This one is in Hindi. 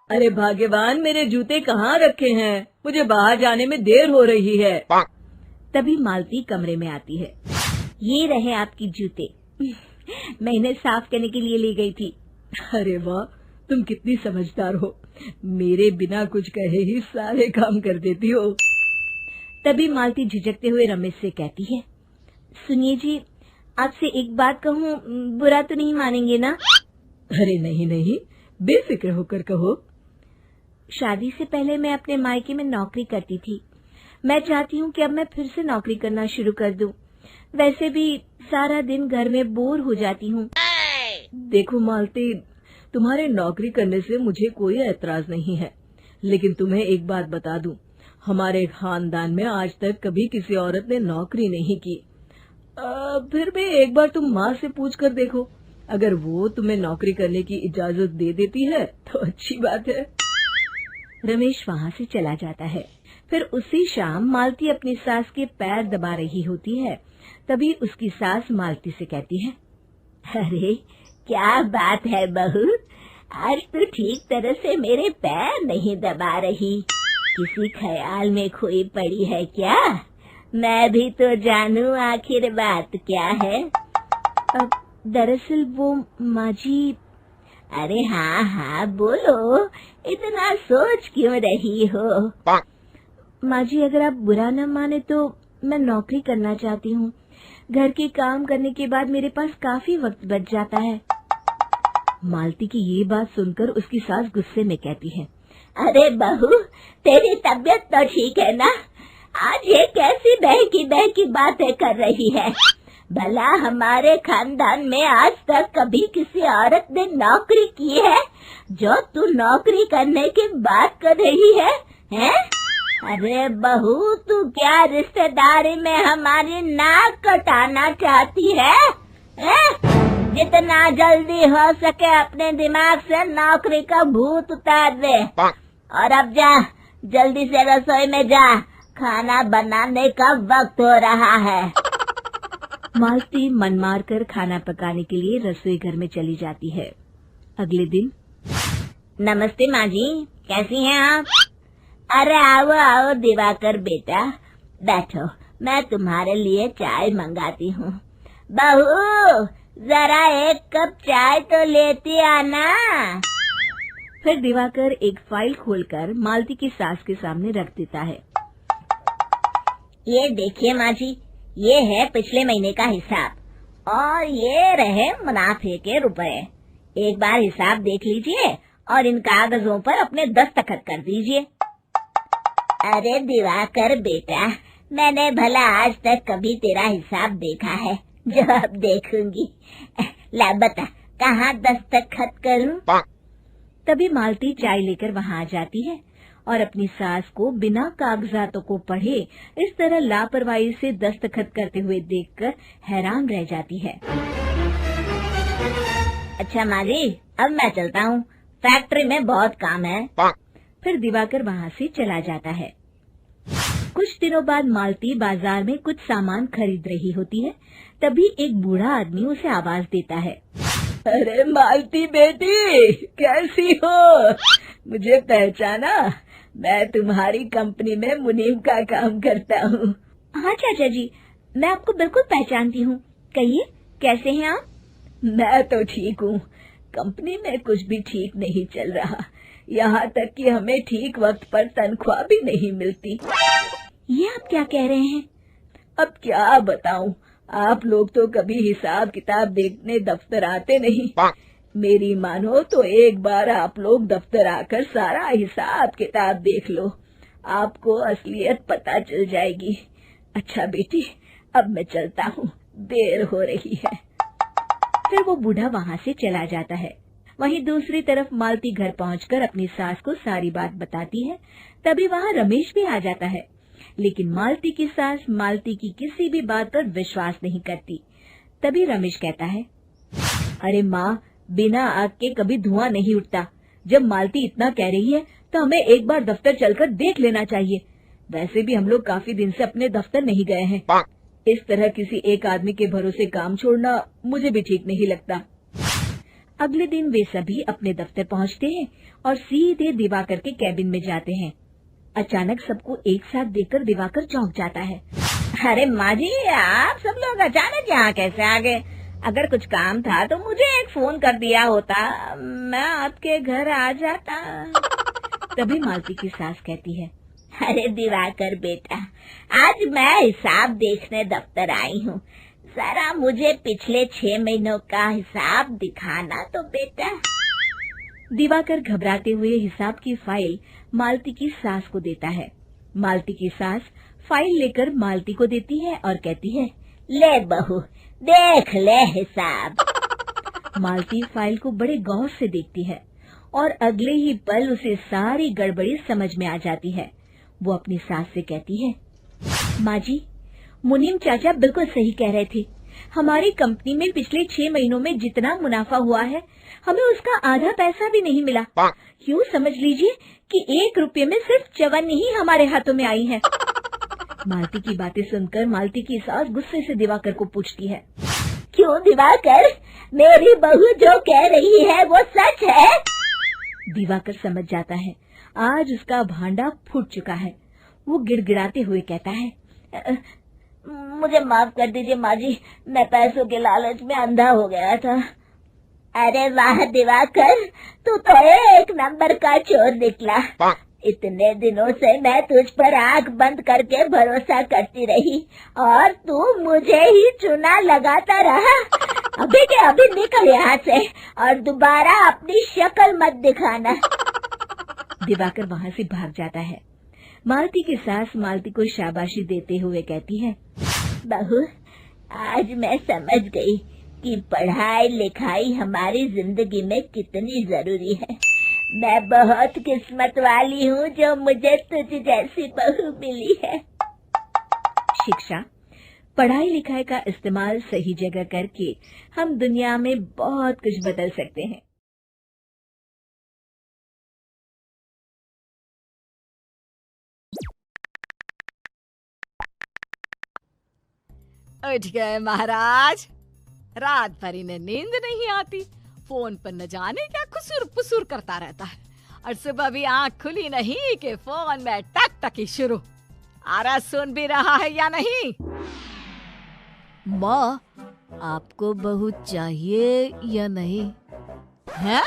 अरे भाग्यवान, मेरे जूते कहाँ रखे हैं? मुझे बाहर जाने में देर हो रही है। तभी मालती कमरे में आती है। ये रहे आपकी जूते। मैं इन्हें साफ करने के लिए ले गई थी। अरे वाह, तुम कितनी समझदार हो। मेरे बिना कुछ कहे ही सारे काम कर देती हो। तभी मालती झिझकते हुए रमेश से कहती है, सुनिए जी, आपसे एक बात कहूँ, बुरा तो नहीं मानेंगे ना? अरे नहीं नहीं, बेफिक्र होकर कहो। शादी से पहले मैं अपने मायके में नौकरी करती थी। मैं चाहती हूँ कि अब मैं फिर से नौकरी करना शुरू कर दूं। वैसे भी सारा दिन घर में बोर हो जाती हूँ। देखो मालती, तुम्हारे नौकरी करने से मुझे कोई ऐतराज नहीं है, लेकिन तुम्हें एक बात बता दूं, हमारे खानदान में आज तक कभी किसी औरत ने नौकरी नहीं की। फिर भी एक बार तुम माँ से पूछ कर देखो, अगर वो तुम्हें नौकरी करने की इजाजत दे देती है तो अच्छी बात है। रमेश वहाँ से चला जाता है। फिर उसी शाम मालती अपनी सास के पैर दबा रही होती है। तभी उसकी सास मालती से कहती है, अरे क्या बात है बहू, आज तो ठीक तरह से मेरे पैर नहीं दबा रही। किसी ख्याल में खोई पड़ी है क्या? मैं भी तो जानूं आखिर बात क्या है। दरअसल वो माँ जी। अरे हाँ हाँ बोलो, इतना सोच क्यों रही हो? माँ जी, अगर आप बुरा न माने तो मैं नौकरी करना चाहती हूँ। घर के काम करने के बाद मेरे पास काफी वक्त बच जाता है। मालती की ये बात सुनकर उसकी सास गुस्से में कहती है, अरे बहू, तेरी तबीयत तो ठीक है ना? आज ये कैसी बहकी बातें कर रही है? भला हमारे खानदान में आज तक कभी किसी औरत ने नौकरी की है जो तू नौकरी करने की बात कर रही है, हैं? अरे बहू, तू क्या रिश्तेदारी में हमारी नाक कटाना चाहती है? जितना जल्दी हो सके अपने दिमाग से नौकरी का भूत उतार दे। और अब जा, जल्दी से रसोई में जा, खाना बनाने का वक्त हो रहा है। मालती मन मार कर खाना पकाने के लिए रसोई घर में चली जाती है। अगले दिन, नमस्ते माँ जी, कैसी हैं आप? अरे आओ आओ दिवाकर बेटा, बैठो, मैं तुम्हारे लिए चाय मंगाती हूँ। बहू, जरा एक कप चाय तो लेती आना। फिर दिवाकर एक फाइल खोलकर मालती की सास के सामने रख देता है। ये देखिए माँ जी, ये है पिछले महीने का हिसाब और ये रहे मुनाफे के रुपए। एक बार हिसाब देख लीजिए और इन कागजों पर अपने दस्तखत कर दीजिए। अरे दिवाकर बेटा, मैंने भला आज तक कभी तेरा हिसाब देखा है जो अब देखूंगी? ला बता, कहाँ दस्तखत करूं? तभी मालती चाय लेकर वहाँ आ जाती है और अपनी सास को बिना कागजातों को पढ़े इस तरह लापरवाही से दस्तखत करते हुए देखकर हैरान रह जाती है। अच्छा माँ जी, अब मैं चलता हूँ, फैक्ट्री में बहुत काम है। फिर दिवाकर वहाँ से चला जाता है। कुछ दिनों बाद मालती बाजार में कुछ सामान खरीद रही होती है। तभी एक बूढ़ा आदमी उसे आवाज देता है, अरे मालती बेटी, कैसी हो? मुझे पहचाना? मैं तुम्हारी कंपनी में मुनीम का काम करता हूँ। हाँ चाचा जी, मैं आपको बिल्कुल पहचानती हूँ। कहिए, कैसे हैं आप? मैं तो ठीक हूँ। कंपनी में कुछ भी ठीक नहीं चल रहा, यहाँ तक कि हमें ठीक वक्त पर तनख्वाह भी नहीं मिलती। ये आप क्या कह रहे हैं? अब क्या बताऊँ, आप लोग तो कभी हिसाब किताब देखने दफ्तर आते नहीं। मेरी मानो तो एक बार आप लोग दफ्तर आकर सारा हिसाब किताब देख लो, आपको असलियत पता चल जाएगी। अच्छा बेटी, अब मैं चलता हूँ, देर हो रही है। फिर वो बूढ़ा वहाँ से चला जाता है। वहीं दूसरी तरफ मालती घर पहुंचकर अपनी सास को सारी बात बताती है। तभी वहाँ रमेश भी आ जाता है, लेकिन मालती की सास मालती की किसी भी बात पर विश्वास नहीं करती। तभी रमेश कहता है, अरे माँ, बिना आग के कभी धुआं नहीं उठता। जब मालती इतना कह रही है तो हमें एक बार दफ्तर चलकर देख लेना चाहिए। वैसे भी हम लोग काफी दिन से अपने दफ्तर नहीं गए हैं। इस तरह किसी एक आदमी के भरोसे काम छोड़ना मुझे भी ठीक नहीं लगता। अगले दिन वे सभी अपने दफ्तर पहुंचते हैं और सीधे दिवाकर के कैबिन में जाते हैं। अचानक सबको एक साथ देखकर दिवाकर चौंक जाता है। अरे माँ जी, आप सब लोग अचानक यहाँ कैसे आ गए? अगर कुछ काम था तो मुझे एक फोन कर दिया होता, मैं आपके घर आ जाता। तभी मालती की सास कहती है, अरे दिवाकर बेटा, आज मैं हिसाब देखने दफ्तर आई हूँ, जरा मुझे पिछले 6 महीनों का हिसाब दिखाना तो बेटा। दिवाकर घबराते हुए हिसाब की फाइल मालती की सास को देता है। मालती की सास फाइल लेकर मालती को देती है और कहती है, ले बहू, देख ले हिसाब। मालती फाइल को बड़े गौर से देखती है और अगले ही पल उसे सारी गड़बड़ी समझ में आ जाती है। वो अपनी सास से कहती है, माँ जी, मुनीम चाचा बिल्कुल सही कह रहे थे। हमारी कंपनी में पिछले 6 महीनों में जितना मुनाफा हुआ है, हमें उसका आधा पैसा भी नहीं मिला। यूँ समझ लीजिए कि 1 रुपये में सिर्फ चवन्नी ही हमारे हाथों में आई है। मालती की बातें सुनकर मालती की सास गुस्से से दिवाकर को पूछती है, क्यों दिवाकर, मेरी बहू जो कह रही है वो सच है? दिवाकर समझ जाता है आज उसका भांडा फूट चुका है। वो गिड़गिड़ाते हुए कहता है, मुझे माफ कर दीजिए माँ जी, मैं पैसों के लालच में अंधा हो गया था। अरे वाह दिवाकर, तू तो 1 नंबर का चोर निकला। इतने दिनों से मैं तुझ पर आंख बंद करके भरोसा करती रही और तू मुझे ही चुना लगाता रहा। अभी के अभी निकल यहाँ से और दोबारा अपनी शक्ल मत दिखाना। दिवाकर वहाँ से भाग जाता है। मालती की सास मालती को शाबाशी देते हुए कहती है, बहू, आज मैं समझ गई कि पढ़ाई लिखाई हमारी जिंदगी में कितनी जरूरी है। मैं बहुत किस्मत वाली हूँ जो मुझे तुझ जैसी बहू मिली है। शिक्षा, पढ़ाई लिखाई का इस्तेमाल सही जगह करके हम दुनिया में बहुत कुछ बदल सकते हैं। उठ गए महाराज। रात भर इन्हें नींद नहीं आती, फोन पर न जाने क्या खुसुर पुसुर करता रहता है और सुबह भी आंख खुली नहीं कि फोन में टकटकी शुरू। आरा सुन भी रहा है या नहीं? माँ, आपको बहू चाहिए या नहीं? है?